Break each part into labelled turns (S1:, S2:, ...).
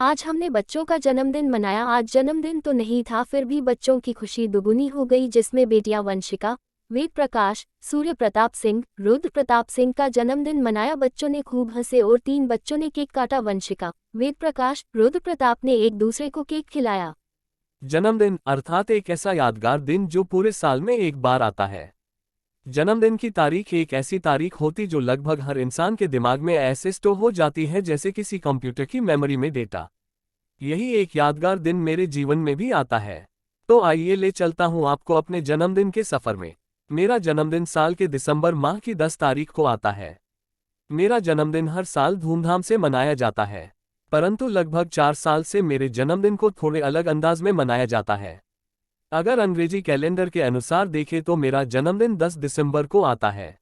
S1: आज हमने बच्चों का जन्मदिन मनाया। आज जन्मदिन तो नहीं था, फिर भी बच्चों की खुशी दुगुनी हो गई, जिसमें बेटियां वंशिका, वेद प्रकाश, सूर्य प्रताप सिंह, रुद्र प्रताप सिंह का जन्मदिन मनाया। बच्चों ने खूब हंसे और 3 बच्चों ने केक काटा। वंशिका, वेद प्रकाश, रुद्र प्रताप ने एक दूसरे को केक खिलाया।
S2: जन्मदिन अर्थात एक ऐसा यादगार दिन जो पूरे साल में एक बार आता है। जन्मदिन की तारीख एक ऐसी तारीख होती जो लगभग हर इंसान के दिमाग में ऐसे स्टोर हो जाती है जैसे किसी कंप्यूटर की मेमोरी में डेटा। यही एक यादगार दिन मेरे जीवन में भी आता है। तो आइए ले चलता हूं आपको अपने जन्मदिन के सफर में। मेरा जन्मदिन साल के दिसंबर माह की 10 तारीख को आता है। मेरा जन्मदिन हर साल धूमधाम से मनाया जाता है, परंतु लगभग 4 साल से मेरे जन्मदिन को थोड़े अलग अंदाज में मनाया जाता है। अगर अंग्रेजी कैलेंडर के अनुसार देखें तो मेरा जन्मदिन 10 दिसंबर को आता है,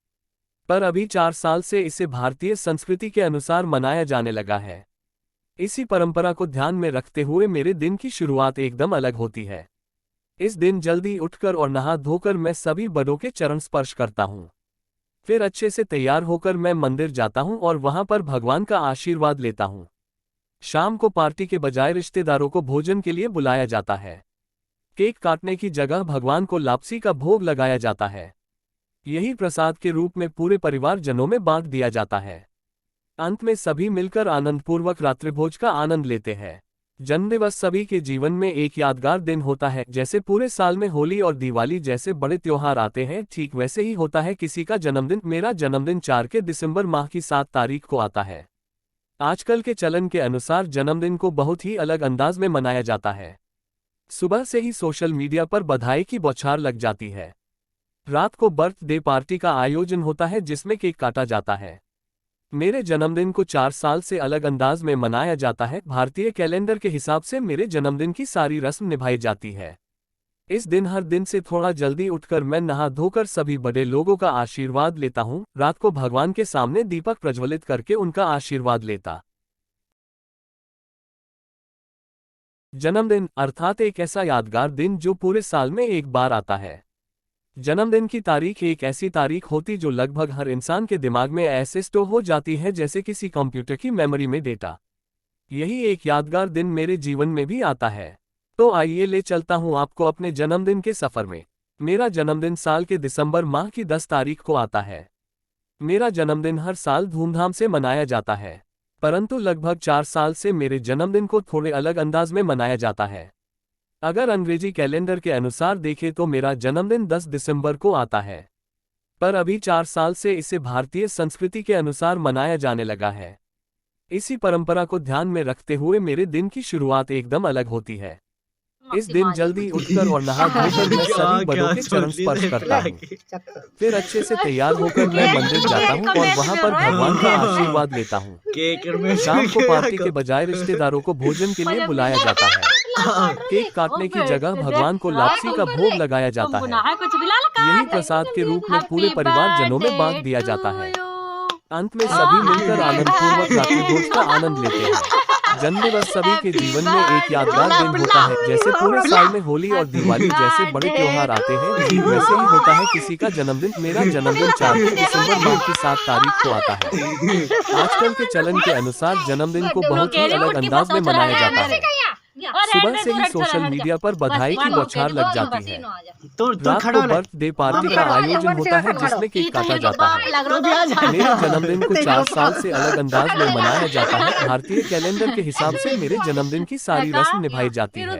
S2: पर अभी 4 साल से इसे भारतीय संस्कृति के अनुसार मनाया जाने लगा है। इसी परंपरा को ध्यान में रखते हुए मेरे दिन की शुरुआत एकदम अलग होती है। इस दिन जल्दी उठकर और नहा धोकर मैं सभी बड़ों के चरण स्पर्श करता हूँ। फिर अच्छे से तैयार होकर मैं मंदिर जाता हूँ और वहां पर भगवान का आशीर्वाद लेता हूँ। शाम को पार्टी के बजाय रिश्तेदारों को भोजन के लिए बुलाया जाता है। केक काटने की जगह भगवान को लापसी का भोग लगाया जाता है। यही प्रसाद के रूप में पूरे परिवार जनों में बांट दिया जाता है। अंत में सभी मिलकर आनंदपूर्वक रात्रिभोज का आनंद लेते हैं। जन्मदिवस सभी के जीवन में एक यादगार दिन होता है। जैसे पूरे साल में होली और दिवाली जैसे बड़े त्योहार आते हैं, ठीक वैसे ही होता है किसी का जन्मदिन। मेरा जन्मदिन 4 के दिसंबर माह की 7 तारीख को आता है। आजकल के चलन के अनुसार जन्मदिन को बहुत ही अलग अंदाज में मनाया जाता है। सुबह से ही सोशल मीडिया पर बधाई की बौछार लग जाती है। रात को बर्थडे पार्टी का आयोजन होता है जिसमें केक काटा जाता है। मेरे जन्मदिन को 4 साल से अलग अंदाज में मनाया जाता है। भारतीय कैलेंडर के हिसाब से मेरे जन्मदिन की सारी रस्म निभाई जाती है। इस दिन हर दिन से थोड़ा जल्दी उठकर मैं नहा धोकर सभी बड़े लोगों का आशीर्वाद लेता हूँ। रात को भगवान के सामने दीपक प्रज्वलित करके उनका आशीर्वाद लेता। जन्मदिन अर्थात एक ऐसा यादगार दिन जो पूरे साल में एक बार आता है। जन्मदिन की तारीख एक ऐसी तारीख होती जो लगभग हर इंसान के दिमाग में ऐसे स्टोर हो जाती है जैसे किसी कंप्यूटर की मेमोरी में डेटा। यही एक यादगार दिन मेरे जीवन में भी आता है। तो आइए ले चलता हूं आपको अपने जन्मदिन के सफर में। मेरा जन्मदिन साल के दिसंबर माह की 10 तारीख को आता है। मेरा जन्मदिन हर साल धूमधाम से मनाया जाता है, परंतु लगभग 4 साल से मेरे जन्मदिन को थोड़े अलग अंदाज में मनाया जाता है। अगर अंग्रेजी कैलेंडर के अनुसार देखें तो मेरा जन्मदिन 10 दिसंबर को आता है, पर अभी 4 साल से इसे भारतीय संस्कृति के अनुसार मनाया जाने लगा है। इसी परंपरा को ध्यान में रखते हुए मेरे दिन की शुरुआत एकदम अलग होती है। इस दिन जल्दी उठकर और नहा धोकर मैं सभी बड़ों के चरण स्पर्श करता हूँ। फिर अच्छे से तैयार होकर मैं मंदिर जाता हूँ और वहाँ पर भगवान का आशीर्वाद लेता हूँ। शाम को पार्टी के बजाय रिश्तेदारों को भोजन के लिए बुलाया जाता है। केक काटने की जगह भगवान को लापसी का भोग लगाया जाता है। यही प्रसाद के रूप में पूरे परिवार जनों में बांट दिया जाता है। अंत में सभी मिलकर आनंदपूर्वक रात्रिभोज का आनंद लेते हैं। जन्मदिवस सभी के जीवन में एक यादगार दिन होता है। जैसे पूरे साल में होली और दिवाली जैसे बड़े त्योहार आते हैं, ठीक वैसे ही होता है किसी का जन्मदिन। मेरा जन्मदिन 4 दिसंबर माह की 7 तारीख को आता है। आजकल के चलन के अनुसार जन्मदिन को बहुत ही अलग अंदाज में मनाया जाता है। सुबह से ही सोशल मीडिया पर बधाई की बौछार लग जाती है। रात को बर्थडे पार्टी का आयोजन होता है जिसमें केक काटा जाता है। मेरे जन्मदिन को 4 साल से अलग अंदाज में मनाया जाता है। भारतीय कैलेंडर के हिसाब से मेरे जन्मदिन की सारी रस्म निभाई जाती है। इस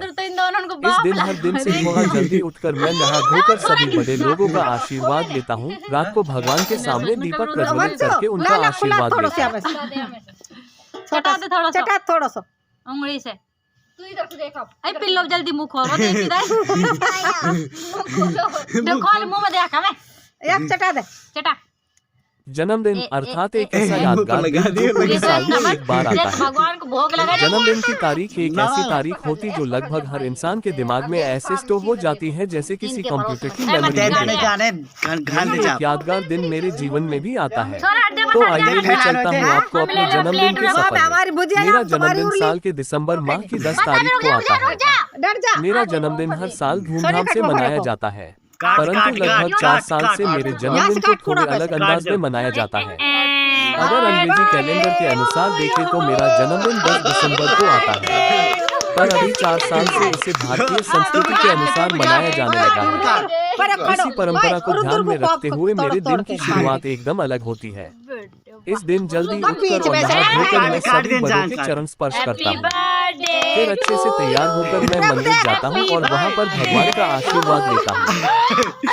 S2: दिन हर दिन से थोड़ा जल्दी उठकर मैं नहा धोकर सभी बड़े लोगों का आशीर्वाद लेता हूँ। रात को भगवान के सामने दीपक प्रज्वलित करके उनका आशीर्वाद लेता हूँ।
S3: उंगली से तू इधर से देख। अब पिल्लो जल्दी मुंह खोलो देख इधर। देखो मुंह में देखा मैं एक चटा दे चटा।
S2: जन्मदिन अर्थात एक ऐसा यादगार दिन जो पूरे साल में एक बार आता है।
S3: भगवान को भोग लगा।
S2: जन्मदिन की तारीख एक ऐसी तारीख होती जो लगभग हर इंसान के दिमाग में ऐसे स्टोर हो जाती है जैसे किसी कंप्यूटर की मेमोरी। एक यादगार दिन मेरे जीवन में भी आता है। तो आइए मैं चलता हूँ आपको अपने जन्मदिन के सफर में। मेरा जन्मदिन साल के दिसंबर माह की 10 तारीख को आता है। मेरा जन्मदिन हर साल धूमधाम से मनाया जाता है, परंतु लगभग 4 साल से मेरे जन्मदिन को थोड़े अलग अंदाज में मनाया जाता है। अगर अंग्रेजी कैलेंडर के अनुसार देखें तो मेरा जन्मदिन 10 दिसंबर को आता है, पर अभी 4 साल से इसे भारतीय संस्कृति के अनुसार मनाया जाने लगा है। इसी परंपरा को ध्यान में रखते हुए मेरे दिन की शुरुआत एकदम अलग होती है। इस दिन जल्दी उठकर और नहा धोकर मैं सभी बड़ों के चरण स्पर्श करता हूँ। फिर अच्छे से तैयार होकर मैं मंदिर जाता हूँ और वहाँ पर भगवान का आशीर्वाद लेता हूँ।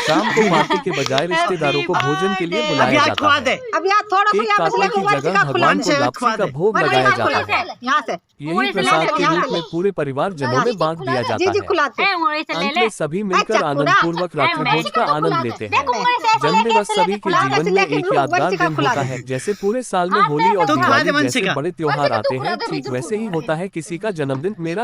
S2: शाम को पार्टी के बजाय रिश्तेदारों को भोजन के लिए बुलाया जाता है। केक काटने की जगह भगवान को लापसी का भोग लगाया जाता है। यही प्रसाद के रूप में पूरे परिवार जनों में बांट दिया जाता है। अंत में सभी मिलकर आनंद पूर्वक रात्रि भोज का आनंद लेते हैं। जन्मदिवस सभी के जीवन में एक यादगार दिन होता है। जैसे पूरे साल में होली और दिवाली जैसे बड़े त्योहार आते हैं, ठीक वैसे ही होता है किसी का जन्मदिन। मेरा